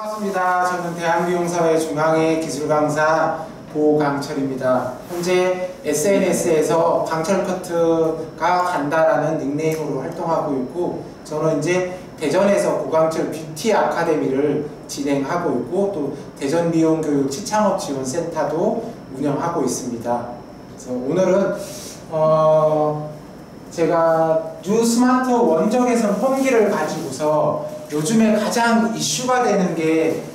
반갑습니다. 저는 대한미용사회 중앙회 기술강사 고강철입니다. 현재 SNS에서 강철커트가 간다라는 닉네임으로 활동하고 있고, 저는 이제 대전에서 고강철 뷰티 아카데미를 진행하고 있고, 또 대전 미용교육 시창업지원센터도 운영하고 있습니다. 그래서 오늘은 제가 뉴 스마트 원적외선 펌기를 가지고서 요즘에 가장 이슈가 되는 게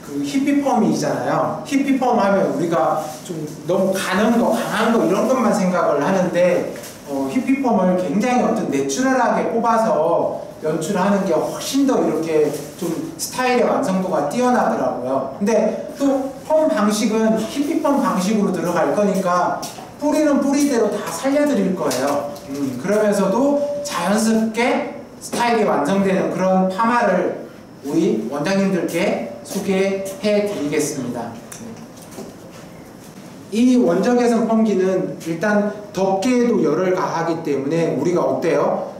그 히피펌이잖아요. 히피펌 하면 우리가 좀 너무 가는 거, 강한 거 이런 것만 생각을 하는데, 히피펌을 굉장히 어떤 내추럴하게 뽑아서 연출하는 게 훨씬 더 이렇게 좀 스타일의 완성도가 뛰어나더라고요. 근데 또 펌 방식은 히피펌 방식으로 들어갈 거니까 뿌리는 뿌리대로 다 살려드릴 거예요. 그러면서도 자연스럽게 스타일이 완성되는 그런 파마를 우리 원장님들께 소개해 드리겠습니다. 이 원적외선 펌기는 일단 덮개에도 열을 가하기 때문에 우리가 어때요?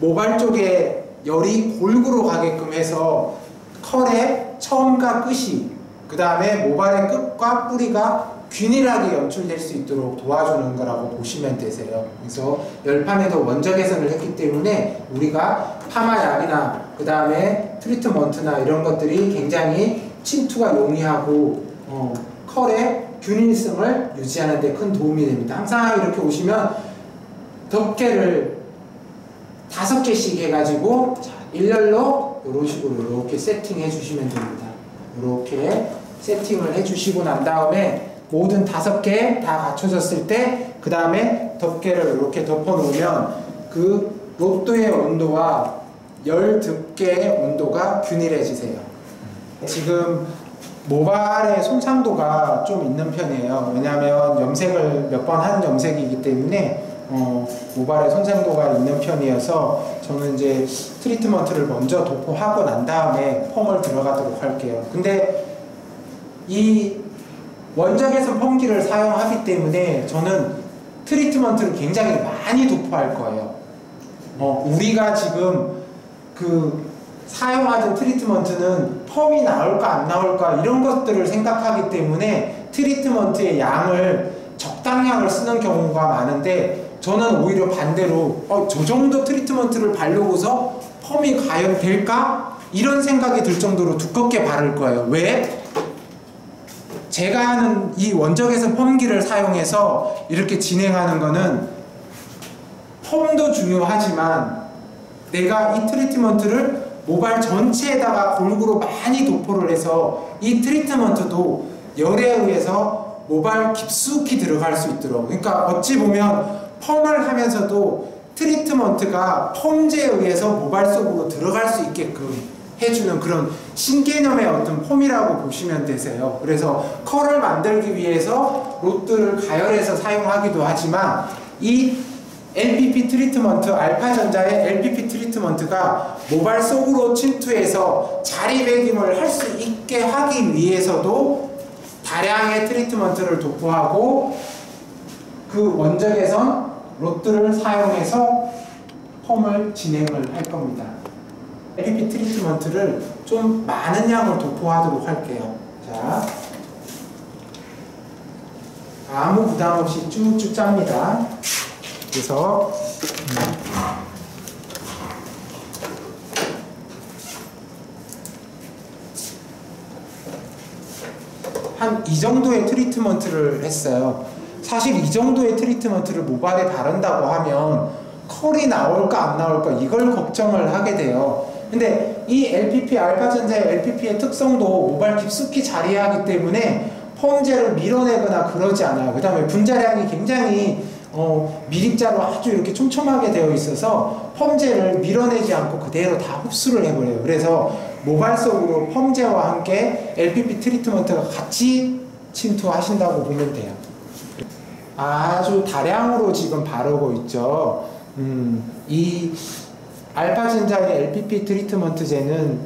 모발 쪽에 열이 골고루 가게끔 해서 컬의 처음과 끝이, 그 다음에 모발의 끝과 뿌리가 균일하게 연출될 수 있도록 도와주는 거라고 보시면 되세요. 그래서 열판에도 원적외선을 했기 때문에 우리가 파마약이나 그 다음에 트리트먼트나 이런 것들이 굉장히 침투가 용이하고 컬의 균일성을 유지하는 데 큰 도움이 됩니다. 항상 이렇게 오시면 덮개를 5개씩 해가지고 일렬로 이런 식으로 이렇게 세팅해 주시면 됩니다. 이렇게 세팅을 해주시고 난 다음에 모든 5개 다 갖춰졌을 때 그 다음에 덮개를 이렇게 덮어 놓으면 그 로또의 온도와 열 덮개의 온도가 균일해지세요. 지금 모발의 손상도가 좀 있는 편이에요. 왜냐하면 염색을 몇 번 한 염색이기 때문에 모발의 손상도가 있는 편이어서 저는 이제 트리트먼트를 먼저 도포하고 난 다음에 펌을 들어가도록 할게요. 근데 이 원적외선 펌기를 사용하기 때문에 저는 트리트먼트를 굉장히 많이 도포할 거예요. 우리가 지금 그 사용하던 트리트먼트는 펌이 나올까 안 나올까 이런 것들을 생각하기 때문에 트리트먼트의 양을 적당량을 쓰는 경우가 많은데, 저는 오히려 반대로 저 정도 트리트먼트를 바르고서 펌이 과연 될까? 이런 생각이 들 정도로 두껍게 바를 거예요. 왜? 제가 하는 이 원적외선 펌기를 사용해서 이렇게 진행하는 거는 펌도 중요하지만 내가 이 트리트먼트를 모발 전체에다가 골고루 많이 도포를 해서 이 트리트먼트도 열에 의해서 모발 깊숙이 들어갈 수 있도록, 그러니까 어찌 보면 펌을 하면서도 트리트먼트가 펌제에 의해서 모발 속으로 들어갈 수 있게끔 해주는 그런 신개념의 어떤 폼이라고 보시면 되세요. 그래서 컬을 만들기 위해서 롯들을 가열해서 사용하기도 하지만 이 LPP 트리트먼트, 알파전자의 LPP 트리트먼트가 모발 속으로 침투해서 자리매김을 할 수 있게 하기 위해서도 다량의 트리트먼트를 도포하고 그 원적외선 롯들을 사용해서 펌을 진행을 할 겁니다. LPP 트리트먼트를 좀 많은 양을 도포하도록 할게요. 자, 아무 부담 없이 쭉쭉 짭니다. 그래서 한 이 정도의 트리트먼트를 했어요. 사실 이 정도의 트리트먼트를 모발에 바른다고 하면 컬이 나올까 안 나올까 이걸 걱정을 하게 돼요. 근데 이 LPP, 알파전자의 LPP의 특성도 모발 깊숙이 자리하기 때문에 펌제를 밀어내거나 그러지 않아요. 그 다음에 분자량이 굉장히 미립자로 아주 이렇게 촘촘하게 되어 있어서 펌제를 밀어내지 않고 그대로 다 흡수를 해버려요. 그래서 모발 속으로 펌제와 함께 LPP 트리트먼트가 같이 침투하신다고 보면 돼요. 아주 다량으로 지금 바르고 있죠. 이 알파전자의 LPP 트리트먼트제는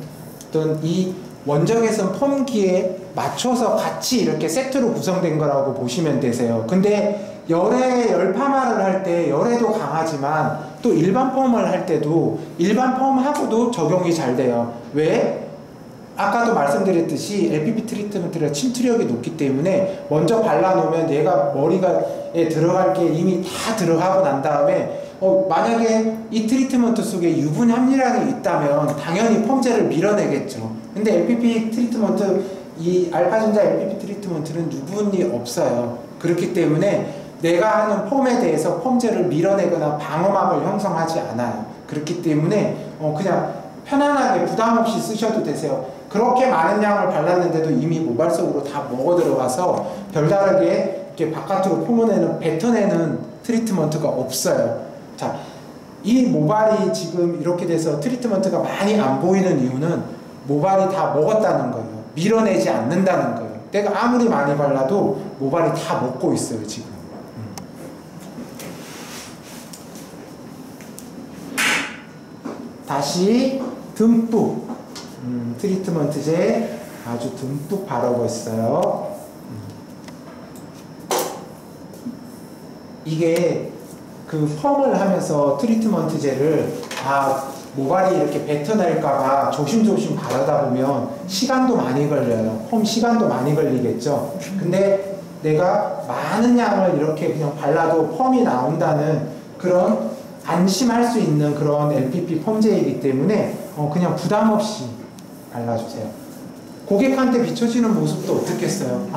어떤 이 원적외선 펌기에 맞춰서 같이 이렇게 세트로 구성된 거라고 보시면 되세요. 근데 열 파마를 할 때 열에도 강하지만 또 일반 펌을 할 때도 일반 펌하고도 적용이 잘 돼요. 왜? 아까도 말씀드렸듯이 LPP 트리트먼트가 침투력이 높기 때문에 먼저 발라놓으면 얘가 머리에 들어갈 게 이미 다 들어가고 난 다음에 만약에 이 트리트먼트 속에 유분 함유량이 있다면 당연히 펌제를 밀어내겠죠. 근데 LPP 트리트먼트, 이 알파전자 LPP 트리트먼트는 유분이 없어요. 그렇기 때문에 내가 하는 펌에 대해서 펌제를 밀어내거나 방어막을 형성하지 않아요. 그렇기 때문에 그냥 편안하게 부담 없이 쓰셔도 되세요. 그렇게 많은 양을 발랐는데도 이미 모발 속으로 다 먹어 들어가서 별다르게 이렇게 바깥으로 뿜어내는, 뱉어내는 트리트먼트가 없어요. 자, 이 모발이 지금 이렇게 돼서 트리트먼트가 많이 안 보이는 이유는 모발이 다 먹었다는 거예요. 밀어내지 않는다는 거예요. 내가 아무리 많이 발라도 모발이 다 먹고 있어요, 지금. 다시 듬뿍 트리트먼트제 아주 듬뿍 바르고 있어요. 이게 그 펌을 하면서 트리트먼트제를 모발이 이렇게 뱉어낼까봐 조심조심 바르다 보면 시간도 많이 걸려요. 펌 시간도 많이 걸리겠죠. 근데 내가 많은 양을 이렇게 그냥 발라도 펌이 나온다는 그런 안심할 수 있는 그런 LPP 펌제이기 때문에 그냥 부담 없이 발라주세요. 고객한테 비춰지는 모습도 어떻겠어요?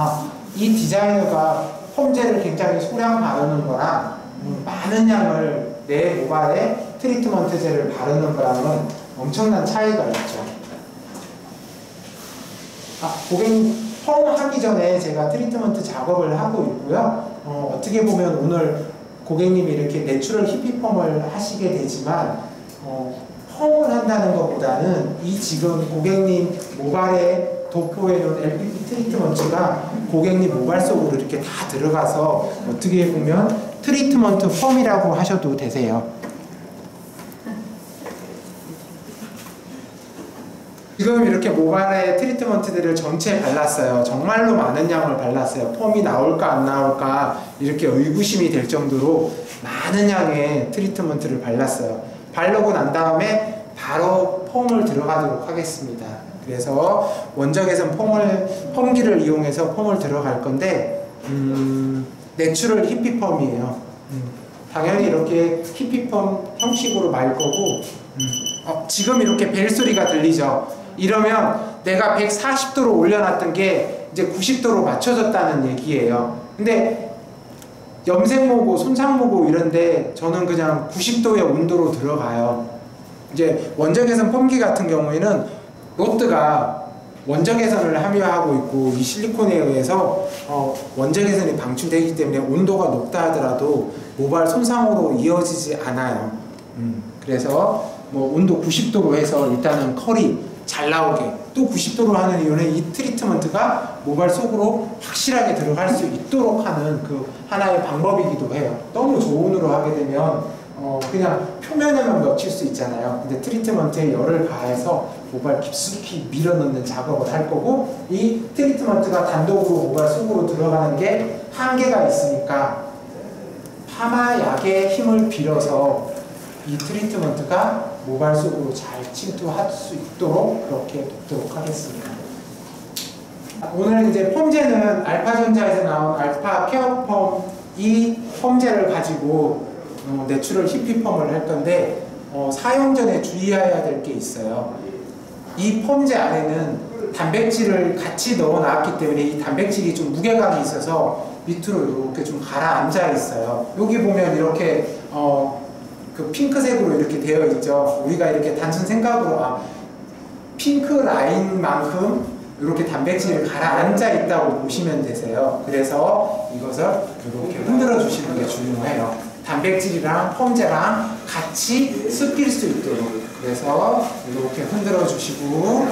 이 디자이너가 펌제를 굉장히 소량 바르는 거랑 많은 양을 내 모발에 트리트먼트제를 바르는 거랑은 엄청난 차이가 있죠. 고객님 펌 하기 전에 제가 트리트먼트 작업을 하고 있고요. 어떻게 보면 오늘 고객님이 이렇게 내추럴 히피펌을 하시게 되지만 펌을 한다는 것보다는 이 지금 고객님 모발에 도포해놓은 LPP 트리트먼트가 고객님 모발 속으로 이렇게 다 들어가서 어떻게 보면 트리트먼트 펌이라고 하셔도 되세요. 지금 이렇게 모발에 트리트먼트들을 전체 발랐어요. 정말로 많은 양을 발랐어요. 펌이 나올까 안 나올까 이렇게 의구심이 될 정도로 많은 양의 트리트먼트를 발랐어요. 바르고 난 다음에 바로 펌을 들어가도록 하겠습니다. 그래서 원적외선 펌기를 이용해서 펌을 들어갈 건데 내추럴 히피펌이에요. 당연히 이렇게 히피펌 형식으로 말 거고 지금 이렇게 벨 소리가 들리죠? 이러면 내가 140도로 올려놨던 게 이제 90도로 맞춰졌다는 얘기예요. 근데 염색모고 손상모고 이런데 저는 그냥 90도의 온도로 들어가요. 이제 원적외선 펌기 같은 경우에는 로트가 원적외선을 함유하고 있고 이 실리콘에 의해서 원적외선이 방출되기 때문에 온도가 높다 하더라도 모발 손상으로 이어지지 않아요. 그래서 뭐 온도 90도로 해서 일단은 컬이 잘 나오게, 또 90도로 하는 이유는 이 트리트먼트가 모발 속으로 확실하게 들어갈 수 있도록 하는 그 하나의 방법이기도 해요. 너무 저온으로 하게 되면 그냥 표면에만 맺힐 수 있잖아요. 근데 트리트먼트에 열을 가해서 모발 깊숙이 밀어넣는 작업을 할 거고, 이 트리트먼트가 단독으로 모발 속으로 들어가는 게 한계가 있으니까 파마약의 힘을 빌어서 이 트리트먼트가 모발 속으로 잘 침투할 수 있도록 그렇게 돕도록 하겠습니다. 오늘 이제 펌제는 알파전자에서 나온 알파 케어펌, 이 펌제를 가지고 내추럴 히피펌을 할 건데 사용 전에 주의해야 될 게 있어요. 이 펌제 안에는 단백질을 같이 넣어 놨기 때문에 이 단백질이 좀 무게감이 있어서 밑으로 이렇게 좀 가라앉아 있어요. 여기 보면 이렇게 그 핑크색으로 이렇게 되어 있죠. 우리가 이렇게 단순 생각으로 핑크 라인만큼 이렇게 단백질이 가라앉아 있다고 보시면 되세요. 그래서 이것을 이렇게 흔들어 주시는 게 중요해요. 단백질이랑 펌제랑 같이 섞일 수 있도록. 그래서 이렇게 흔들어 주시고,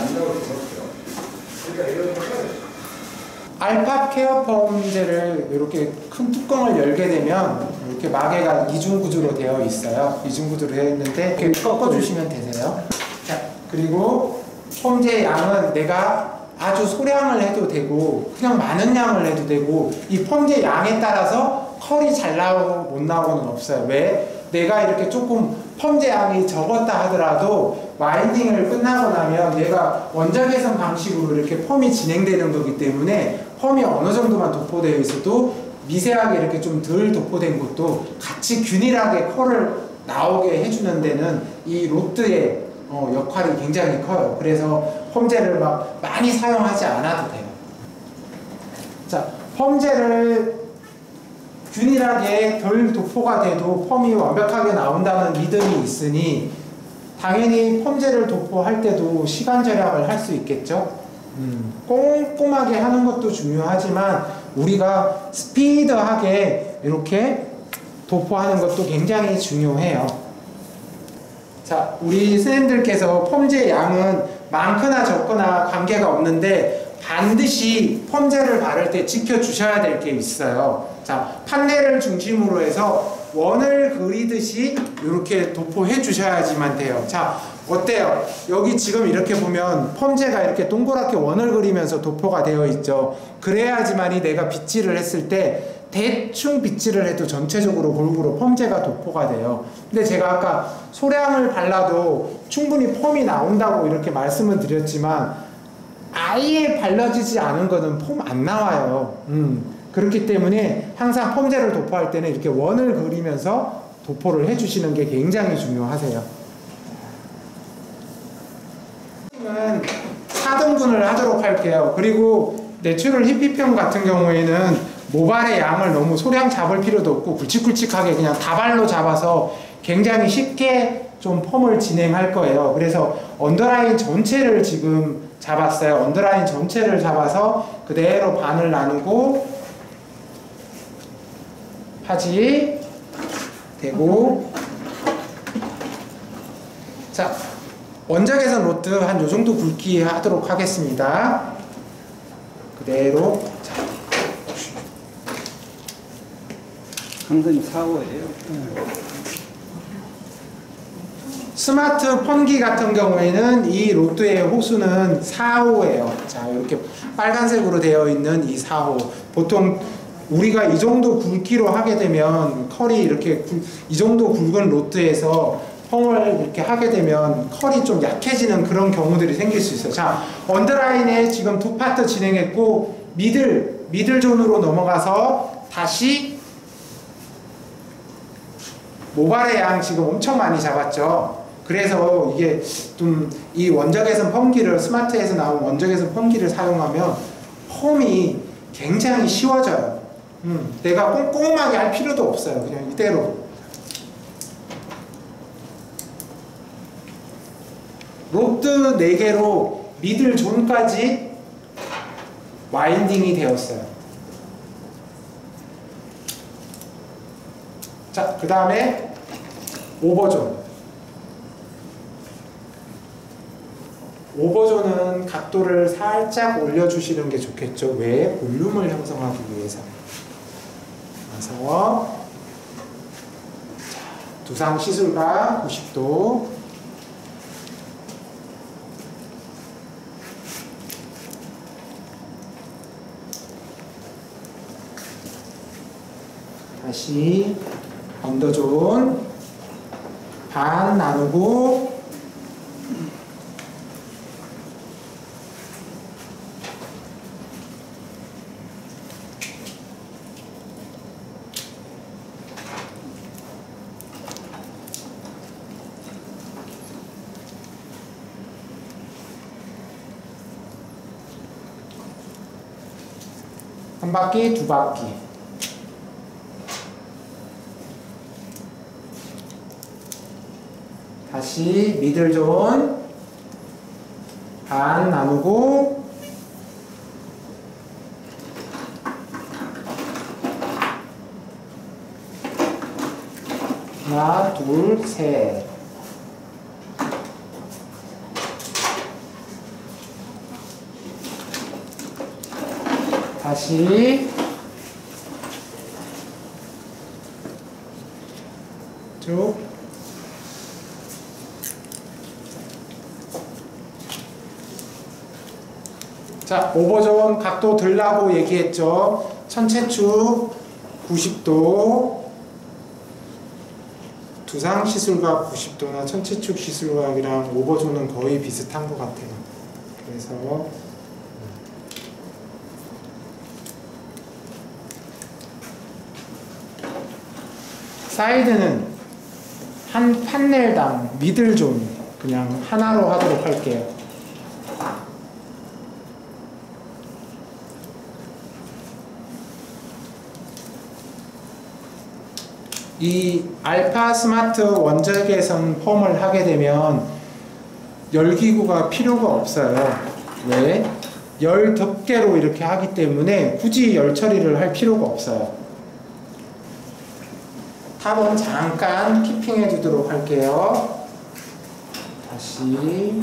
알파 케어 펌제를 이렇게 큰 뚜껑을 열게 되면 이렇게 마개가 이중구조로 되어 있어요. 이중구조로 되어 있는데 이렇게 꺾어주시면 되세요. 자, 그리고 펌제 양은 내가 아주 소량을 해도 되고 그냥 많은 양을 해도 되고, 이 펌제 양에 따라서 컬이 잘 나오고 못 나오고는 없어요. 왜? 내가 이렇게 조금 펌제 양이 적었다 하더라도 와인딩을 끝나고 나면 얘가 원자 개선 방식으로 이렇게 펌이 진행되는 거기 때문에 펌이 어느 정도만 도포되어 있어도 미세하게 이렇게 좀 덜 도포된 것도 같이 균일하게 컬을 나오게 해주는 데는 이 로트의 역할이 굉장히 커요. 그래서 펌제를 막 많이 사용하지 않아도 돼요. 자, 펌제를 균일하게 덜 도포가 돼도 펌이 완벽하게 나온다는 믿음이 있으니 당연히 펌제를 도포할 때도 시간 절약을 할 수 있겠죠. 꼼꼼하게 하는 것도 중요하지만 우리가 스피드하게 이렇게 도포하는 것도 굉장히 중요해요. 자, 우리 선생님들께서 펌제 양은 많거나 적거나 관계가 없는데 반드시 펌제를 바를 때 지켜주셔야 될 게 있어요. 자, 판넬을 중심으로 해서 원을 그리듯이 이렇게 도포해 주셔야지만 돼요. 자, 어때요? 여기 지금 이렇게 보면 펌제가 이렇게 동그랗게 원을 그리면서 도포가 되어 있죠. 그래야지만이 내가 빗질을 했을 때 대충 빗질을 해도 전체적으로 골고루 펌제가 도포가 돼요. 근데 제가 아까 소량을 발라도 충분히 펌이 나온다고 이렇게 말씀을 드렸지만 아예 발라지지 않은 거는 펌 안 나와요. 그렇기 때문에 항상 펌제를 도포할 때는 이렇게 원을 그리면서 도포를 해주시는 게 굉장히 중요하세요. 4등분을 하도록 할게요. 그리고 내추럴 히피평 같은 경우에는 모발의 양을 너무 소량 잡을 필요도 없고 굵직굵직하게 그냥 다발로 잡아서 굉장히 쉽게 좀 펌을 진행할 거예요. 그래서 언더라인 전체를 지금 잡았어요. 언더라인 전체를 잡아서 그대로 반을 나누고 파지 대고, 자, 원자 개선 로트 한 요 정도 굵기 하도록 하겠습니다. 그대로. 자. 항상 4호예요. 스마트 펌기 같은 경우에는 이 로트의 호수는 4호예요. 자, 이렇게 빨간색으로 되어 있는 이 4호. 보통 우리가 이 정도 굵기로 하게 되면 컬이 이렇게 이 정도 굵은 로트에서 펌을 이렇게 하게 되면 컬이 좀 약해지는 그런 경우들이 생길 수 있어요. 자, 언더라인에 지금 두 파트 진행했고 미들 존으로 넘어가서 다시 모발의 양 지금 엄청 많이 잡았죠. 그래서 이게 좀 이 원적외선 펌기를 스마트에서 나온 원적외선 펌기를 사용하면 펌이 굉장히 쉬워져요. 내가 꼼꼼하게 할 필요도 없어요. 그냥 이대로. 로트 4개로 미들 존까지 와인딩이 되었어요. 자, 그 다음에 오버존. 오버존은 각도를 살짝 올려주시는 게 좋겠죠. 왜? 볼륨을 형성하기 위해서. 그래서 두상 시술각 90도. 다시 언더존 반 나누고 한 바퀴, 두 바퀴. 다시 미들존 반 나누고 하나, 둘, 셋. 다시 쭉. 자, 오버존 각도 들라고 얘기했죠. 천체축 90도. 두상 시술각 90도나 천체축 시술각이랑 오버존은 거의 비슷한 것 같아요. 그래서 사이드는 한 판넬당 미들존 그냥 하나로 하도록 할게요. 이 알파 스마트 원적외선 펌을 하게 되면 열기구가 필요가 없어요. 왜? 열 덮개로 이렇게 하기 때문에 굳이 열 처리를 할 필요가 없어요. 탑은 잠깐 키핑해 주도록 할게요. 다시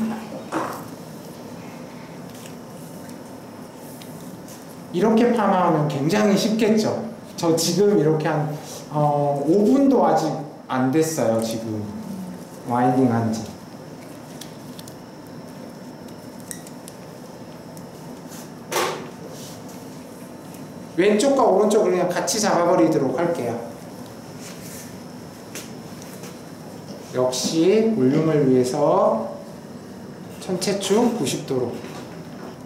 이렇게 파마하면 굉장히 쉽겠죠. 저 지금 이렇게 한 5분도 아직 안 됐어요. 지금 와인딩 한지. 왼쪽과 오른쪽을 그냥 같이 잡아버리도록 할게요. 역시 볼륨을 위해서 천체축 90도로.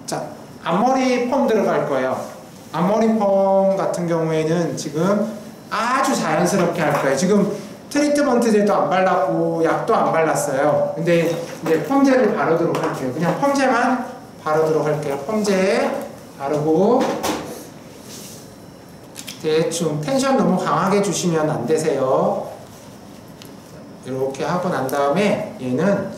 자, 앞머리 펌 들어갈 거예요. 앞머리 펌 같은 경우에는 지금 아주 자연스럽게 할 거예요. 지금 트리트먼트제도 안 발랐고 약도 안 발랐어요. 근데 이제 펌제를 바르도록 할게요. 그냥 펌제만 바르도록 할게요. 펌제 바르고 대충 텐션 너무 강하게 주시면 안 되세요. 이렇게 하고 난 다음에 얘는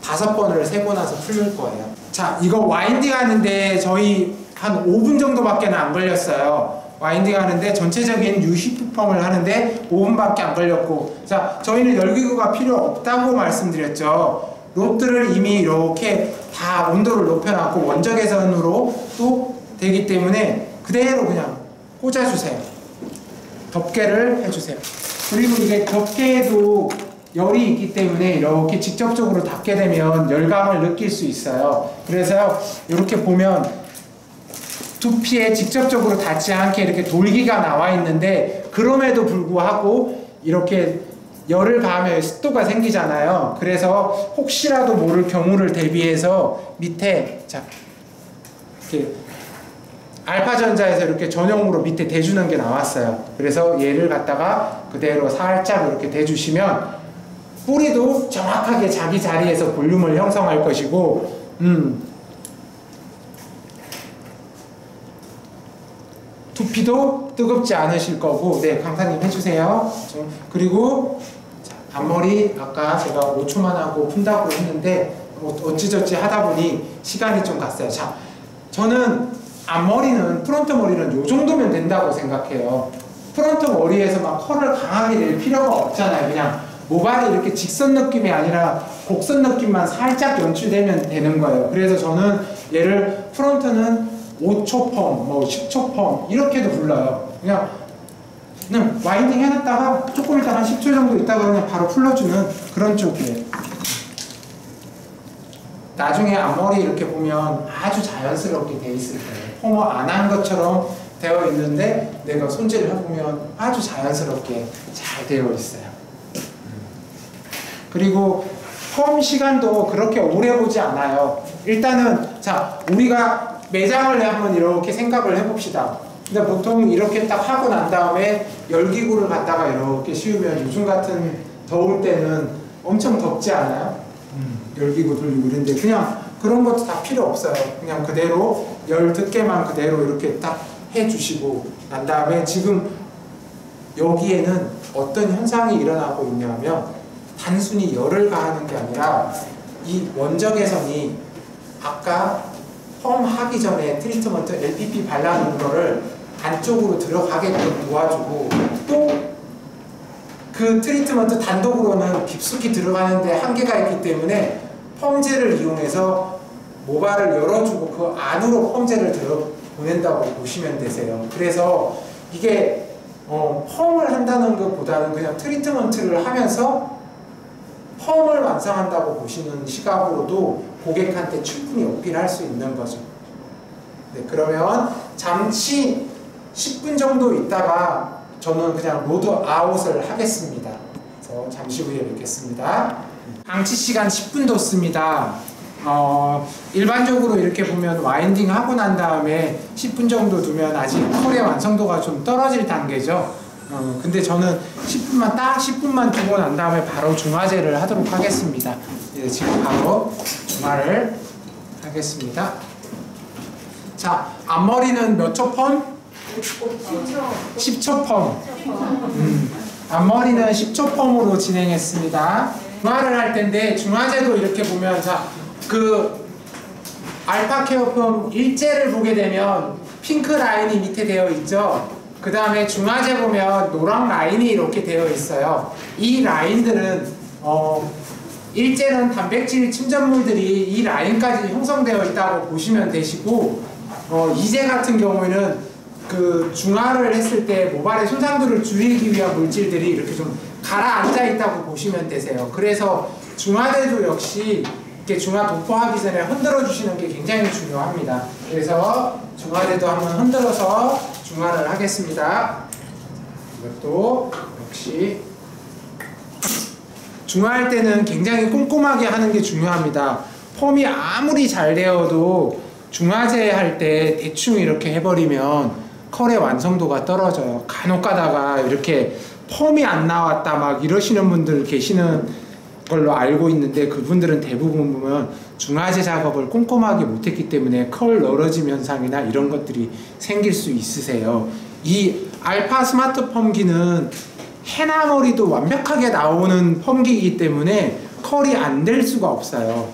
5번을 세고 나서 풀릴 거예요. 자, 이거 와인딩 하는데 저희 한 5분 정도밖에 안 걸렸어요. 와인딩 하는데 전체적인 UHP 펌을 하는데 5분밖에 안 걸렸고, 자, 저희는 열기구가 필요 없다고 말씀드렸죠. 로트를 이미 이렇게 다 온도를 높여놨고 원적외선으로 또 되기 때문에 그대로 그냥 꽂아주세요. 덮개를 해주세요. 그리고 이게 덮개에도 열이 있기 때문에 이렇게 직접적으로 닿게 되면 열감을 느낄 수 있어요. 그래서 이렇게 보면 두피에 직접적으로 닿지 않게 이렇게 돌기가 나와 있는데, 그럼에도 불구하고 이렇게 열을 가하면 습도가 생기잖아요. 그래서 혹시라도 모를 경우를 대비해서 밑에, 자, 이렇게 알파전자에서 이렇게 전용으로 밑에 대주는 게 나왔어요. 그래서 얘를 갖다가 그대로 살짝 이렇게 대주시면 뿌리도 정확하게 자기 자리에서 볼륨을 형성할 것이고, 두피도 뜨겁지 않으실 거고. 네, 강사님 해주세요. 그리고 자, 앞머리 아까 제가 5초만 하고 푼다고 했는데 어찌저찌 하다 보니 시간이 좀 갔어요. 자, 저는 앞머리는, 프론트 머리는 요 정도면 된다고 생각해요. 프론트 머리에서 막 컬을 강하게 낼 필요가 없잖아요. 그냥 모발이 이렇게 직선 느낌이 아니라 곡선 느낌만 살짝 연출되면 되는 거예요. 그래서 저는 얘를 프론트는 5초 펌, 뭐 10초 펌 이렇게도 불러요. 그냥 와인딩 해놨다가 조금 있다가 한 10초 정도 있다가 그냥 바로 풀러주는 그런 쪽이에요. 나중에 앞머리 이렇게 보면 아주 자연스럽게 돼 있을 거예요. 펌을 안 한 것처럼 되어 있는데 내가 손질을 해보면 아주 자연스럽게 잘 되어 있어요. 그리고 펌 시간도 그렇게 오래 보지 않아요. 일단은 자, 우리가 매장을 한번 이렇게 생각을 해봅시다. 근데 보통 이렇게 딱 하고 난 다음에 열기구를 갖다가 이렇게 씌우면 요즘 같은 더울 때는 엄청 덥지 않아요? 열기구 돌리고 이런데 그냥 그런 것도 다 필요 없어요. 그냥 그대로 열 덮개만 그대로 이렇게 딱 해주시고 난 다음에 지금 여기에는 어떤 현상이 일어나고 있냐면 단순히 열을 가하는 게 아니라 이 원적외선이 아까 펌 하기 전에 트리트먼트 LPP 발라놓은 거를 안쪽으로 들어가게끔 도와주고, 또 그 트리트먼트 단독으로는 깊숙이 들어가는데 한계가 있기 때문에 펌제를 이용해서 모발을 열어주고 그 안으로 펌제를 들어보낸다고 보시면 되세요. 그래서 이게 펌을 한다는 것보다는 그냥 트리트먼트를 하면서 펌을 완성한다고 보시는 시각으로도 고객한테 충분히 어필할 수 있는 거죠. 네, 그러면 잠시 10분 정도 있다가 저는 그냥 로드 아웃을 하겠습니다. 그래서 잠시 후에 뵙겠습니다. 방치 시간 10분 뒀습니다. 일반적으로 이렇게 보면 와인딩 하고 난 다음에 10분 정도 두면 아직 컬의 완성도가 좀 떨어질 단계죠. 근데 저는 10분만 두고 난 다음에 바로 중화제를 하도록 하겠습니다. 지금 바로 중화를 하겠습니다. 자, 앞머리는 몇 초 펌? 10초 펌. 앞머리는 10초 펌으로 진행했습니다. 중화를 할 텐데 중화제도 이렇게 보면 자, 그 알파 케어 펌 일제를 보게 되면 핑크 라인이 밑에 되어 있죠. 그 다음에 중화제 보면 노랑 라인이 이렇게 되어 있어요. 이 라인들은 일제는 단백질 침전물들이 이 라인까지 형성되어 있다고 보시면 되시고, 이제 같은 경우에는 그 중화를 했을 때 모발의 손상들을 줄이기 위한 물질들이 이렇게 좀 가라앉아 있다고 보시면 되세요. 그래서 중화제도 역시 이렇게 중화 도포하기 전에 흔들어 주시는 게 굉장히 중요합니다. 그래서 중화제도 한번 흔들어서 중화를 하겠습니다. 이것도 역시 중화할 때는 굉장히 꼼꼼하게 하는 게 중요합니다. 펌이 아무리 잘 되어도 중화제 할 때 대충 이렇게 해버리면 컬의 완성도가 떨어져요. 간혹 가다가 이렇게 펌이 안 나왔다 막 이러시는 분들 계시는 걸로 알고 있는데, 그분들은 대부분 보면 중화제 작업을 꼼꼼하게 못했기 때문에 컬 늘어짐 현상이나 이런 것들이 생길 수 있으세요. 이 알파 스마트 펌기는 해나머리도 완벽하게 나오는 펌기이기 때문에 컬이 안 될 수가 없어요.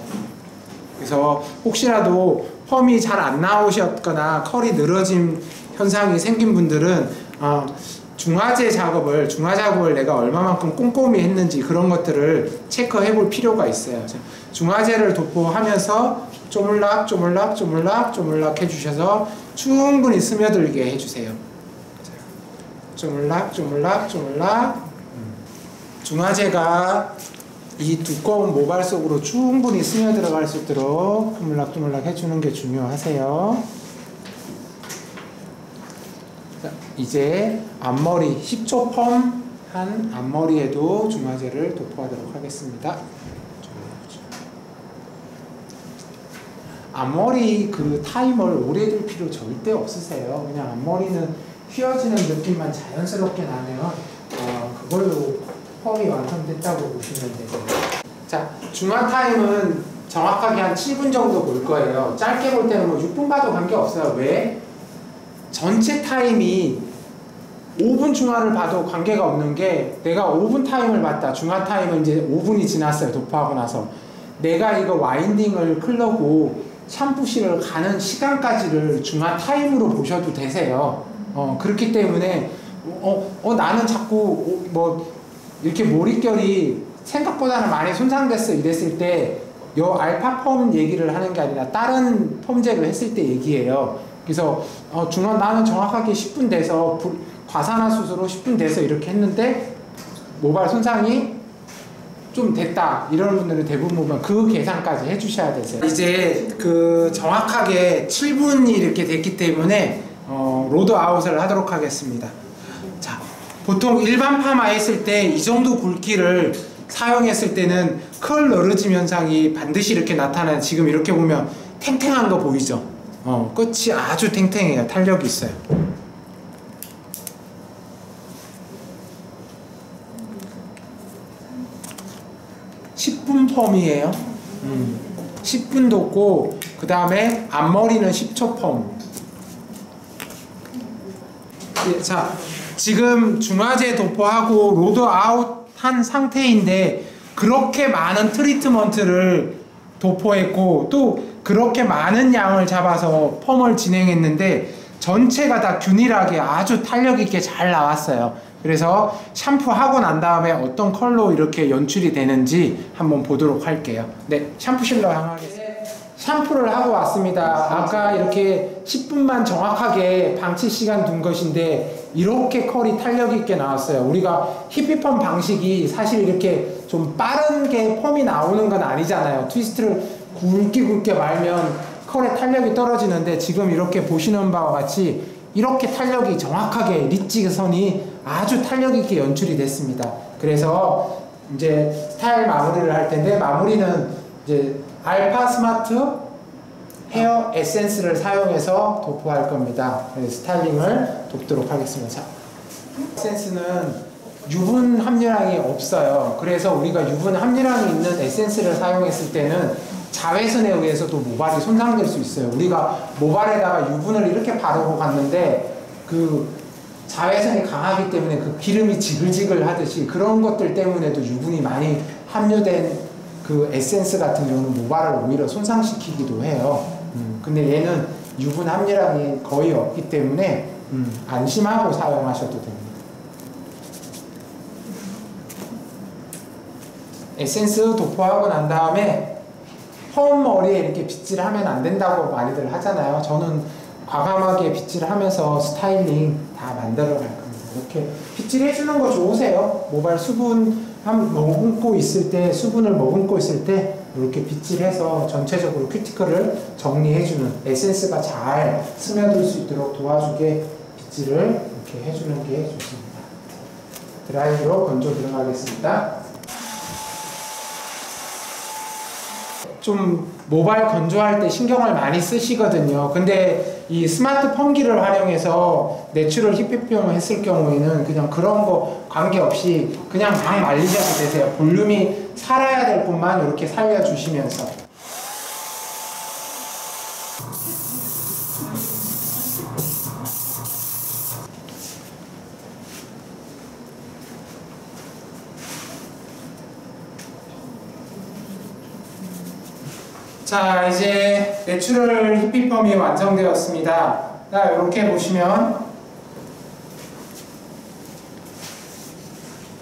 그래서 혹시라도 펌이 잘 안 나오셨거나 컬이 늘어짐 현상이 생긴 분들은 중화 작업을 내가 얼마만큼 꼼꼼히 했는지 그런 것들을 체크해 볼 필요가 있어요. 중화제를 도포하면서 쪼물락 해주셔서 충분히 스며들게 해주세요. 쪼물락. 중화제가 이 두꺼운 모발 속으로 충분히 스며들어갈 수 있도록 쪼물락 해주는 게 중요하세요. 자, 이제 앞머리 10초 펌한 앞머리에도 중화제를 도포하도록 하겠습니다. 앞머리 그 타이머를 오래 둘 필요 절대 없으세요. 그냥 앞머리는 휘어지는 느낌만 자연스럽게 나면 그걸로 펌이 완성됐다고 보시면 되세요. 자, 중화 타임은 정확하게 한 7분 정도 볼 거예요. 짧게 볼 때는 뭐 6분 봐도 관계없어요. 왜? 전체 타임이 5분 중화를 봐도 관계가 없는 게, 내가 5분 타임을 봤다. 중화 타임은 이제 5분이 지났어요. 도포하고 나서. 내가 이거 와인딩을 클러고 샴푸실을 가는 시간까지를 중화 타임으로 보셔도 되세요. 그렇기 때문에 나는 자꾸 뭐 이렇게 머릿결이 생각보다는 많이 손상됐어 이랬을 때 요 알파 펌 얘기를 하는 게 아니라 다른 펌제를 했을 때 얘기예요. 그래서 나는 정확하게 10분 돼서 과산화수소로 10분 돼서 이렇게 했는데 모발 손상이 좀 됐다 이런 분들은 대부분 보면 그 계산까지 해주셔야 되세요. 이제 그 정확하게 7분이 이렇게 됐기 때문에 로드 아웃을 하도록 하겠습니다. 자, 보통 일반 파마 했을 때 이 정도 굵기를 사용했을 때는 컬 늘어짐 현상이 반드시 이렇게 나타나요. 지금 이렇게 보면 탱탱한 거 보이죠? 끝이 아주 탱탱해요. 탄력이 있어요. 10분 펌이에요. 10분 뒀고 그 다음에 앞머리는 10초 펌. 자, 지금 중화제 도포하고 로드 아웃 한 상태인데 그렇게 많은 트리트먼트를 도포했고 또 그렇게 많은 양을 잡아서 펌을 진행했는데 전체가 다 균일하게 아주 탄력 있게 잘 나왔어요. 그래서 샴푸하고 난 다음에 어떤 컬러 이렇게 연출이 되는지 한번 보도록 할게요. 네, 샴푸실로 향하겠습니다. 샴푸를 하고 왔습니다. 아까 이렇게 10분만 정확하게 방치 시간 둔 것인데 이렇게 컬이 탄력 있게 나왔어요. 우리가 히피펌 방식이 사실 이렇게 좀 빠른 게 펌이 나오는 건 아니잖아요. 트위스트를 굵게 말면 컬의 탄력이 떨어지는데 지금 이렇게 보시는 바와 같이 이렇게 탄력이 정확하게 리치선이 아주 탄력 있게 연출이 됐습니다. 그래서 이제 스타일 마무리를 할 텐데, 마무리는 이제 알파 스마트 헤어 에센스를 사용해서 도포할 겁니다. 스타일링을 돕도록 하겠습니다. 자, 에센스는 유분 함유량이 없어요. 그래서 우리가 유분 함유량이 있는 에센스를 사용했을 때는 자외선에 의해서도 모발이 손상될 수 있어요. 우리가 모발에다가 유분을 이렇게 바르고 갔는데 그 자외선이 강하기 때문에 그 기름이 지글지글 하듯이 그런 것들 때문에도 유분이 많이 함유된 그 에센스 같은 경우는 모발을 오히려 손상시키기도 해요. 근데 얘는 유분 함유량이 거의 없기 때문에 안심하고 사용하셔도 됩니다. 에센스 도포하고 난 다음에 펌 머리에 이렇게 빗질을 하면 안 된다고 많이들 하잖아요. 저는 과감하게 빗질을 하면서 스타일링 다 만들어 갈 겁니다. 이렇게 빗질 해주는 거 좋으세요? 모발 수분 머금고 있을 때, 수분을 머금고 있을 때 이렇게 빗질해서 전체적으로 큐티클을 정리해주는, 에센스가 잘 스며들 수 있도록 도와주게 빗질을 이렇게 해주는 게 좋습니다. 드라이로 건조 들어가겠습니다. 좀 모발 건조할 때 신경을 많이 쓰시거든요. 근데 이 스마트 펌기를 활용해서 내추럴 힙피펌을 했을 경우에는 그냥 그런 거 관계없이 그냥 막 말리셔도 되세요. 볼륨이 살아야 될 곳만 이렇게 살려주시면서. 자, 이제 내추럴 힙피펌이 완성되었습니다. 자, 이렇게 보시면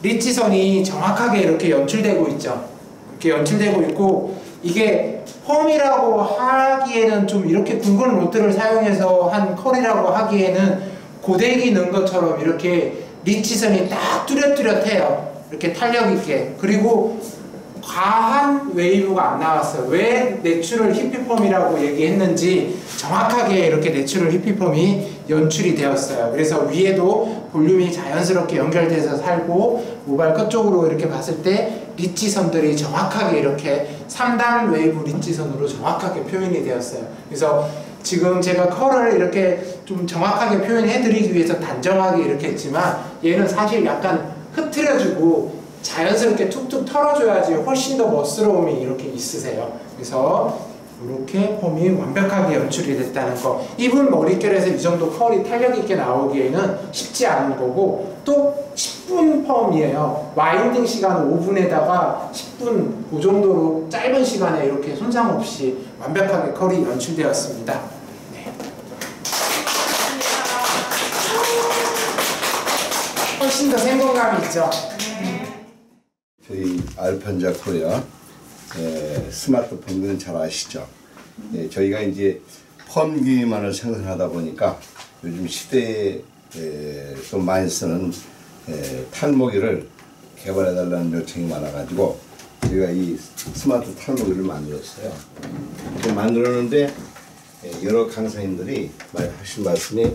리치선이 정확하게 이렇게 연출되고 있죠. 이렇게 연출되고 있고, 이게 펌이라고 하기에는 좀 이렇게 굵은 로트를 사용해서 한 컬이라고 하기에는 고데기 넣은 것처럼 이렇게 리치선이 딱 뚜렷뚜렷해요. 이렇게 탄력 있게. 그리고 과한 웨이브가 안 나왔어요. 왜 내추럴 힙피펌이라고 얘기했는지 정확하게 이렇게 내추럴 힙피펌이 연출이 되었어요. 그래서 위에도 볼륨이 자연스럽게 연결돼서 살고, 모발 끝쪽으로 이렇게 봤을 때 리치선들이 정확하게 이렇게 3단 웨이브 리치선으로 정확하게 표현이 되었어요. 그래서 지금 제가 컬을 이렇게 좀 정확하게 표현해 드리기 위해서 단정하게 이렇게 했지만, 얘는 사실 약간 흐트려주고 자연스럽게 툭툭 털어줘야지 훨씬 더 멋스러움이 이렇게 있으세요. 그래서 이렇게 펌이 완벽하게 연출이 됐다는 거. 이분 머릿결에서 이 정도 컬이 탄력 있게 나오기에는 쉽지 않은 거고, 또 10분 펌이에요. 와인딩 시간 5분에다가 10분, 그 정도로 짧은 시간에 이렇게 손상 없이 완벽하게 컬이 연출되었습니다. 네. 훨씬 더 생동감이 있죠. 저희 알펜자 코리아 스마트 펌기는 잘 아시죠? 저희가 이제 펌기만을 생산하다 보니까 요즘 시대에 좀 많이 쓰는 탈모기를 개발해달라는 요청이 많아가지고 저희가 이 스마트 탈모기를 만들었어요. 만들었는데 여러 강사님들이 많이 하신 말씀이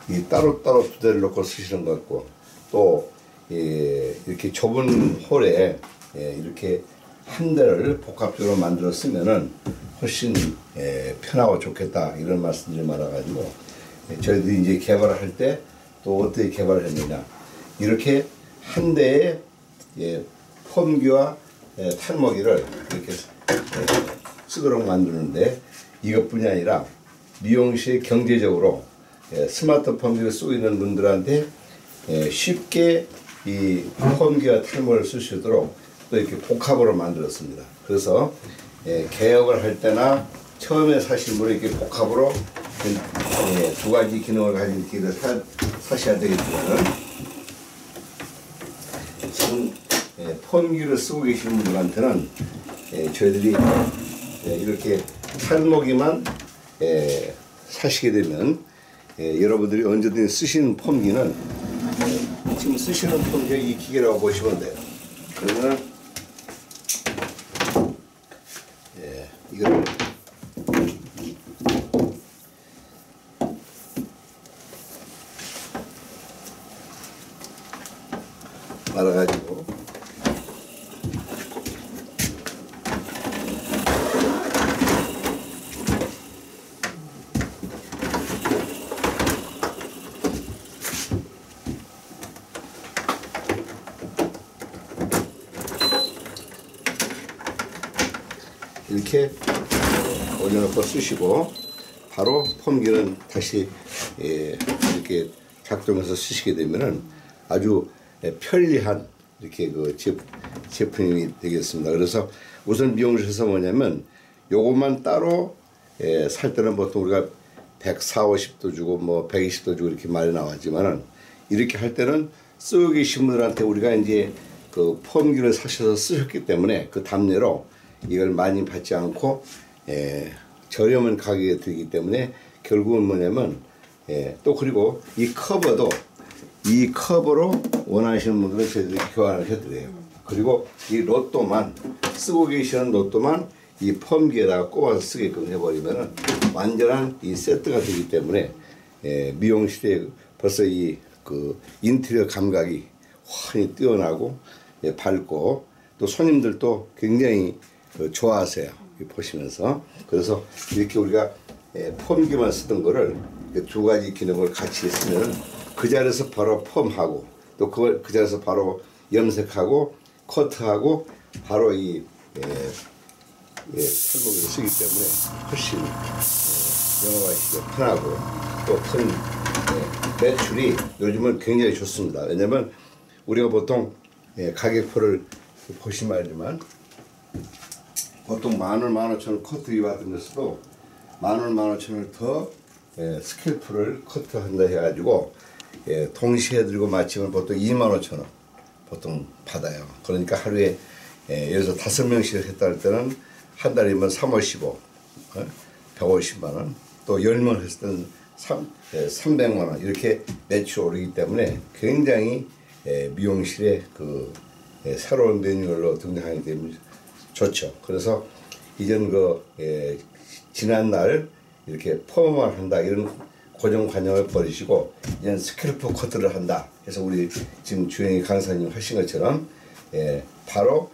이 따로따로 두 대를 놓고 쓰시는 것 같고, 또 이렇게 좁은 홀에 이렇게 한 대를 복합적으로 만들어 쓰면은 훨씬 편하고 좋겠다, 이런 말씀들이 많아가지고 저희들이 이제 개발을 할 때 또 어떻게 개발을 했느냐, 이렇게 한 대의 펌기와 탈모기를 이렇게 쓰도록 만드는데, 이것뿐이 아니라 미용실 경제적으로 스마트 펌기를 쓰고 있는 분들한테 쉽게 이 펌기와 탈모를 쓸 수 있도록 또 이렇게 복합으로 만들었습니다. 그래서 개업을 할 때나 처음에 사실 분이 이렇게 복합으로 두 가지 기능을 가진 기를 사셔야 되겠지만은, 지금 펌기를 쓰고 계시는 분들한테는 저희들이 이렇게 탈모기만 사시게 되면 여러분들이 언제든 쓰시는 펌기는 지금 쓰시는 펌기가 이 기계라고 보시면 돼요. 그러면 이거를 이렇게 올려놓고 쓰시고 바로 폼기는 다시 이렇게 작동해서 쓰시게 되면은 아주 편리한 이렇게 그 제품이 되겠습니다. 그래서 우선 미용실에서 뭐냐면 요것만 따로 살 때는 보통 우리가 140, 50도 주고 뭐 120도 주고 이렇게 많이 나왔지만은 이렇게 할 때는 쓰고 계신 분들한테 우리가 이제 그 폼기를 사셔서 쓰셨기 때문에 그 답례로 이걸 많이 받지 않고 저렴한 가격에 들기 때문에 결국은 뭐냐면 또 그리고 이 커버도 이 커버로 원하시는 분들은 저희들이 교환을 해드려요. 그리고 이 로또만 쓰고 계시는 로또만 이 펌기에다가 꼽아서 쓰게끔 해버리면은 완전한 이 세트가 되기 때문에 미용실에 벌써 이 그 인테리어 감각이 환히 뛰어나고 밝고 또 손님들도 굉장히 좋아하세요. 보시면서. 그래서 이렇게 우리가 펌기만 쓰던 거를 두 가지 기능을 같이 쓰면 그 자리에서 바로 펌하고 또 그 자리에서 바로 염색하고 커트하고 바로 이 탈모기를 쓰기 때문에 훨씬 영업하시기 편하고 또 큰 매출이 요즘은 굉장히 좋습니다. 왜냐면 우리가 보통 가격표를 보시면 알지만 보통 10,000원, 15,000원 커트 같은 데서도 10,000원, 15,000원을 더 스캘프를 커트한다 해가지고 동시에 들고 마치면 보통 25,000원 보통 받아요. 그러니까 하루에 예를 들어서 5명씩 했다 할 때는 한 달이면 355, 150만원, 또 10명 했을 때는 300만원 이렇게 매출이 오르기 때문에 굉장히 미용실에 그 새로운 메뉴로 등장하기 때문에 좋죠. 그래서 이전 지난날 이렇게 펌을 한다 이런 고정관념을 버리시고 이제는 스캘프 커트를 한다 해서 우리 지금 주영희 강사님 하신 것처럼 바로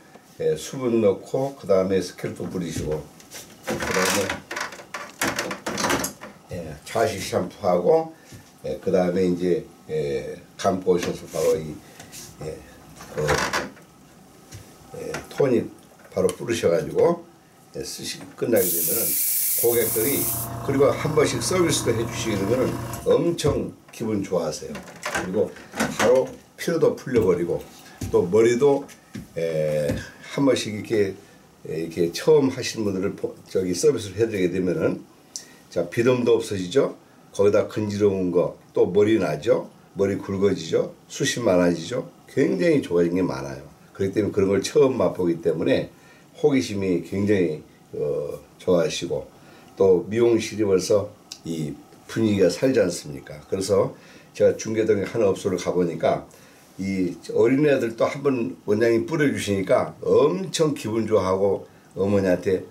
수분 넣고 그 다음에 스캘프 뿌리시고 그 다음에 좌식 샴푸하고 그 다음에 이제 감고 오셔서 바로 토닉 바로 뿌리셔가지고 쓰시고 끝나게 되면은 고객들이 그리고 한 번씩 서비스도 해주시게 되면은 엄청 기분 좋아하세요. 그리고 바로 피로도 풀려버리고 또 머리도 한 번씩 이렇게 처음 하시는 분들을 서비스를 해드리게 되면은 자 비듬도 없어지죠. 거기다 근지러운 거 또 머리 나죠. 머리 굵어지죠. 숱이 많아지죠. 굉장히 좋아진 게 많아요. 그렇기 때문에 그런 걸 처음 맛보기 때문에 호기심이 굉장히 좋아하시고 또 미용실이 벌써 이 분위기가 살지 않습니까? 그래서 제가 중계동에 한 업소를 가보니까 이 어린애들도 한번 원장님 뿌려주시니까 엄청 기분 좋아하고 어머니한테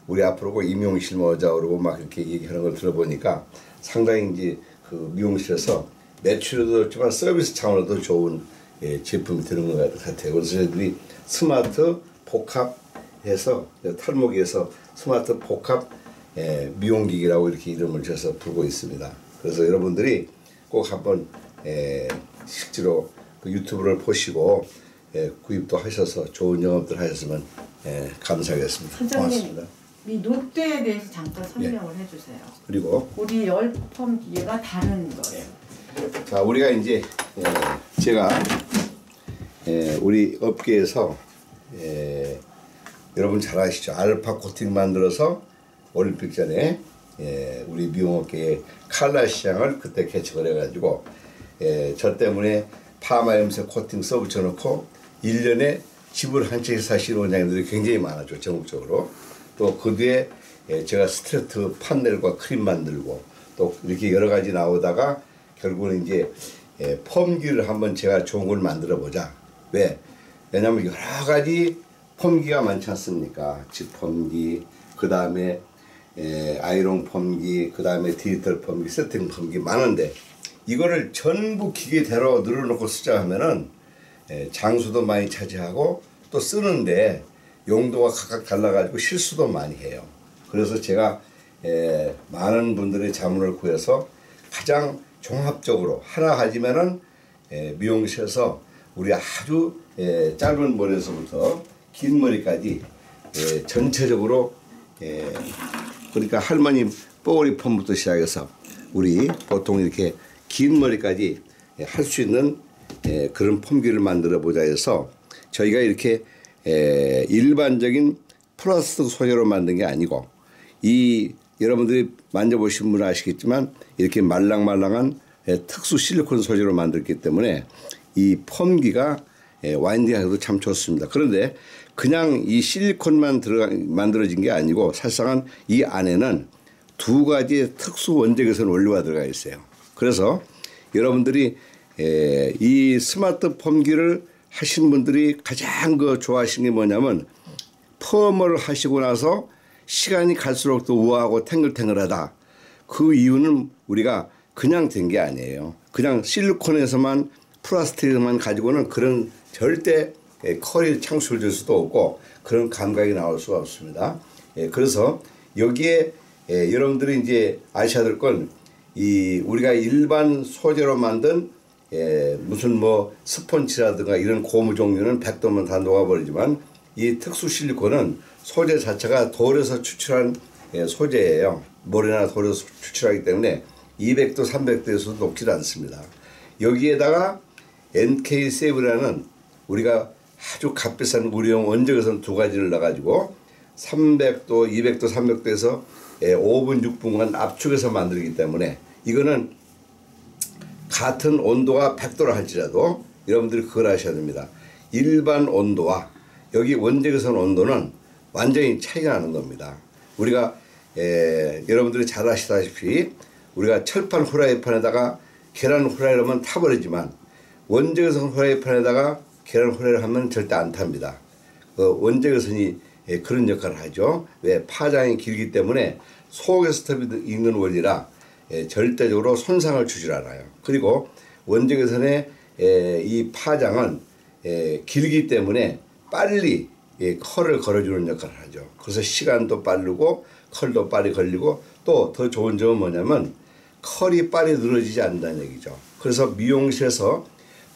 우리 앞으로 꼭 이 미용실 모자 그러고 막 이렇게 얘기하는 걸 들어보니까 상당히 이제 그 미용실에서 매출도 그렇지만 서비스 차원에도 좋은 제품이 되는 것 같아요. 그래서 저희들이 스마트 복합해서 탈모기에서 스마트 복합 미용기기라고 이렇게 이름을 지어서 부르고 있습니다. 그래서 여러분들이 꼭 한번 실제로 그 유튜브를 보시고 구입도 하셔서 좋은 영업들 하셨으면 감사하겠습니다. 고맙습니다. 이 롯데에 대해서 잠깐 설명을 해주세요. 그리고 우리 열펌 기계가 다른 거예요. 자 우리가 이제 제가 우리 업계에서 여러분 잘 아시죠? 알파 코팅 만들어서 올림픽 전에 우리 미용업계의 칼라 시장을 그때 개척을 해가지고 저 때문에 파마 염색 코팅 써붙여 놓고 1년에 집을 한 채씩 사시는 원장님들이 굉장히 많았죠. 전국적으로. 또 그 뒤에 제가 스트레이트 판넬과 크림 만들고 또 이렇게 여러 가지 나오다가 결국은 이제 펌기를 한번 제가 좋은 걸 만들어 보자. 왜? 왜냐면 여러 가지 펌기가 많지 않습니까? 집 펌기, 그 다음에 아이롱 펌기, 그 다음에 디지털 펌기, 세팅 펌기 많은데 이거를 전부 기계대로 늘어놓고 쓰자 하면은 장수도 많이 차지하고 또 쓰는데 용도가 각각 달라가지고 실수도 많이 해요. 그래서 제가 많은 분들의 자문을 구해서 가장 종합적으로 하나 가지면은 미용실에서 우리 아주 짧은 머리에서부터 긴 머리까지 전체적으로 그러니까 할머니 뽀글이 펌부터 시작해서 우리 보통 이렇게 긴 머리까지 할 수 있는 그런 펌기를 만들어 보자 해서 저희가 이렇게 일반적인 플라스틱 소재로 만든 게 아니고 이 여러분들이 만져보신 분은 아시겠지만 이렇게 말랑말랑한 특수 실리콘 소재로 만들기 때문에 이 펌기가 와인딩하기도 참 좋습니다. 그런데 그냥 이 실리콘만 만들어진 게 아니고 사실상은 이 안에는 두 가지의 특수 원적외선 원료가 들어가 있어요. 그래서 여러분들이 이 스마트 펌기를 하신 분들이 가장 좋아하시는 게 뭐냐면 펌을 하시고 나서 시간이 갈수록 또 우아하고 탱글탱글하다. 그 이유는 우리가 그냥 된 게 아니에요. 그냥 실리콘에서만 플라스틱에서만 가지고는 그런 절대 컬이 창출될 수도 없고 그런 감각이 나올 수가 없습니다. 그래서 여기에 여러분들이 이제 아셔야 될 건 이 우리가 일반 소재로 만든 무슨 뭐 스펀지라든가 이런 고무 종류는 100도면 다 녹아버리지만 이 특수 실리콘은 소재 자체가 돌에서 추출한 소재예요. 모래나 돌에서 추출하기 때문에 200도, 300도에서도 녹지 않습니다. 여기에다가 NK7이라는 우리가 아주 값비싼 우리용 원적외선 두 가지를 넣어가지고 300도, 200도, 300도에서 5분, 6분간 압축해서 만들기 때문에 이거는 같은 온도가 100도라 할지라도 여러분들이 그걸 아셔야 됩니다. 일반 온도와 여기 원적외선 온도는 완전히 차이가 나는 겁니다. 우리가 여러분들이 잘 아시다시피 우리가 철판 후라이팬에다가 계란 후라이를 하면 타버리지만 원적외선 후라이팬에다가 계란 후라이를 하면 절대 안 탑니다. 원적외선이 그런 역할을 하죠. 왜? 파장이 길기 때문에 속에서 톱이 있는 원리라 절대적으로 손상을 주질 않아요. 그리고 원적외선의 이 파장은 길기 때문에 빨리 컬을 걸어주는 역할을 하죠. 그래서 시간도 빠르고 컬도 빨리 걸리고 또 더 좋은 점은 뭐냐면 컬이 빨리 늘어지지 않는다는 얘기죠. 그래서 미용실에서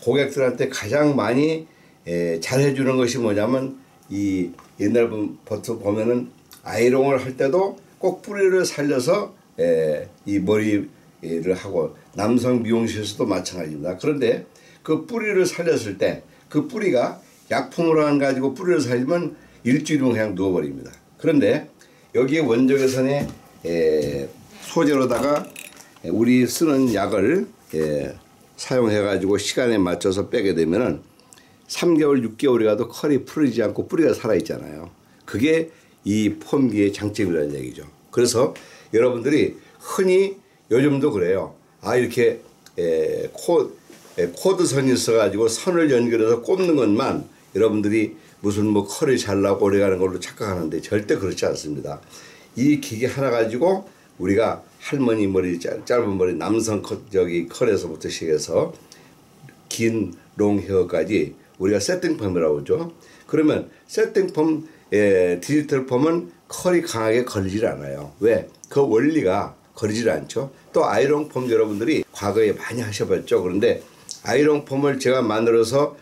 고객들한테 가장 많이 잘해주는 것이 뭐냐면 이 옛날부터 보면은 아이롱을 할 때도 꼭 뿌리를 살려서 이 머리를 하고 남성 미용실에서도 마찬가지입니다. 그런데 그 뿌리를 살렸을 때 그 뿌리가 약품으로 안 가지고 뿌리를 살리면 일주일이면 그냥 누워버립니다. 그런데 여기에 원적외선의 소재로다가 우리 쓰는 약을 사용해 가지고 시간에 맞춰서 빼게 되면은 3개월, 6개월이 가도 컬이 풀리지 않고 뿌리가 살아있잖아요. 그게 이 펌기의 장점이라는 얘기죠. 그래서 여러분들이 흔히 요즘도 그래요. 아, 이렇게 코드선이 있어가지고 선을 연결해서 꼽는 것만 여러분들이 무슨 뭐 컬이 잘 나고 오래 가는 걸로 착각하는데 절대 그렇지 않습니다. 이 기계 하나 가지고 우리가 할머니 머리, 짧은 머리, 남성 컬에서부터 시작해서 긴 롱헤어까지 우리가 세팅펌이라고 하죠. 그러면 세팅펌, 디지털 펌은 컬이 강하게 걸리질 않아요. 왜? 그 원리가 걸리질 않죠. 또 아이롱 펌 여러분들이 과거에 많이 하셔봤죠. 그런데 아이롱 펌을 제가 만들어서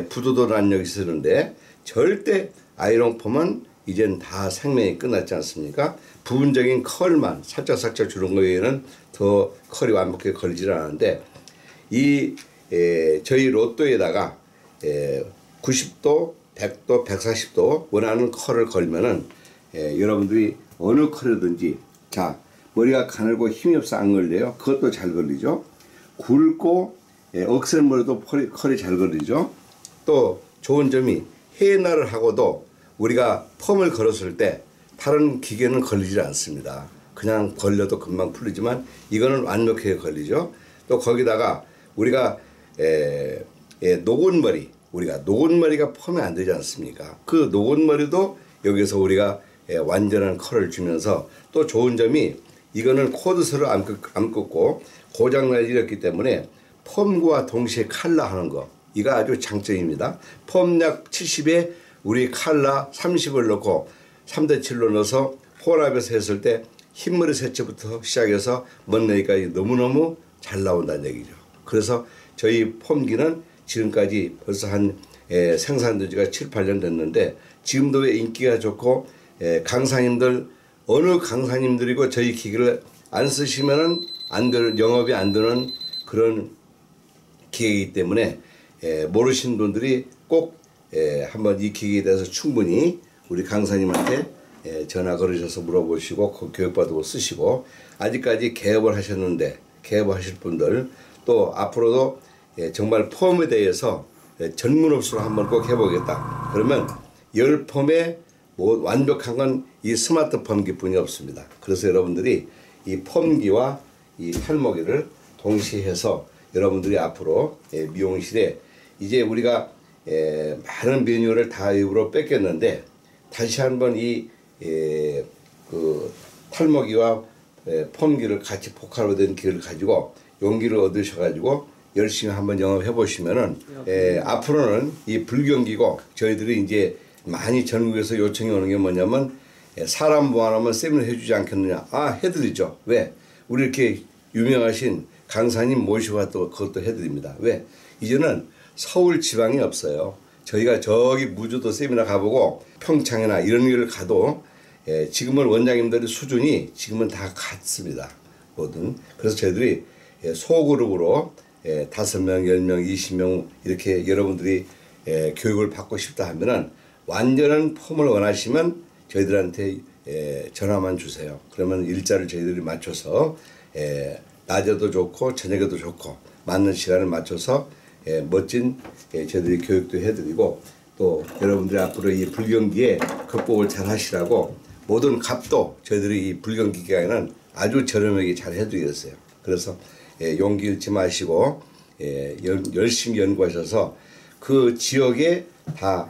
부도도 난 적이 있었는데 절대 아이롱 펌은 이젠 다 생명이 끝났지 않습니까? 부분적인 컬만 살짝살짝 주는 거에는 더 컬이 완벽하게 걸리질 않았는데 이 저희 로또에다가 90도, 100도, 140도 원하는 컬을 걸면은 여러분들이 어느 컬이든지 자 머리가 가늘고 힘이 없어 안 걸려요. 그것도 잘 걸리죠. 굵고 억센머리도 컬이 잘 걸리죠. 또 좋은 점이 헤어날을 하고도 우리가 펌을 걸었을 때 다른 기계는 걸리지 않습니다. 그냥 걸려도 금방 풀리지만 이거는 완벽하게 걸리죠. 또 거기다가 우리가 녹은 머리, 우리가 녹은 머리가 펌이 안 되지 않습니까? 그 녹은 머리도 여기서 우리가 완전한 컬을 주면서 또 좋은 점이 이거는 코드선을 안 긋고 고장나지 않기 때문에 펌과 동시에 칼라 하는 거 이거 아주 장점입니다. 펌약 70에 우리 칼라 30을 넣고 3대7로 넣어서 혼합해서 했을 때 흰머리 세채부터 시작해서 먼머리까지 너무너무 잘 나온다는 얘기죠. 그래서 저희 펌기는 지금까지 벌써 한 생산된 지가 7, 8년 됐는데 지금도 인기가 좋고 강사님들 어느 강사님들이고 저희 기계를 안 쓰시면은 안 되는, 영업이 안 되는 그런 기계이기 때문에 모르시는 분들이 꼭 한번 이 기계에 대해서 충분히 우리 강사님한테 전화 걸으셔서 물어보시고 교육받고 쓰시고, 아직까지 개업을 하셨는데 개업을 하실 분들 또 앞으로도 정말 펌에 대해서 전문업소로 한번 꼭 해보겠다 그러면 10펌에 완벽한 건 이 스마트 펌기뿐이 없습니다. 그래서 여러분들이 이 펌기와 이 탈모기를 동시에 해서 여러분들이 앞으로 미용실에 이제 우리가 많은 메뉴를 다 일부러 뺏겼는데 다시 한번 그 탈모기와 펌기를 같이 포괄로 된 기를 가지고 용기를 얻으셔가지고 열심히 한번 영업해 보시면은 앞으로는 이 불경기고 저희들이 이제 많이 전국에서 요청이 오는 게 뭐냐면 사람 모아놓으면 세미나 해주지 않겠느냐. 해드리죠. 왜? 우리 이렇게 유명하신 강사님 모시고 또 그것도 해드립니다. 왜? 이제는 서울 지방이 없어요. 저희가 저기 무주도 세미나 가보고 평창이나 이런 데를 가도 지금은 원장님들의 수준이 지금은 다 같습니다. 뭐든. 그래서 저희들이 소그룹으로 5명, 10명, 20명 이렇게 여러분들이 교육을 받고 싶다 하면은 완전한 폼을 원하시면 저희들한테 전화만 주세요. 그러면 일자를 저희들이 맞춰서 낮에도 좋고 저녁에도 좋고 맞는 시간을 맞춰서 멋진 저희들이 교육도 해드리고 또 여러분들이 앞으로 이 불경기에 극복을 잘 하시라고 모든 값도 저희들이 이 불경기 기간에는 아주 저렴하게 잘 해드리겠어요. 그래서 용기 잃지 마시고 열심히 연구하셔서 그 지역에 다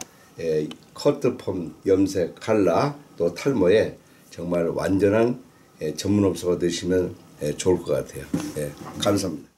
커트펌, 염색, 칼라 또 탈모에 정말 완전한 전문업소가 되시면 좋을 것 같아요. 감사합니다.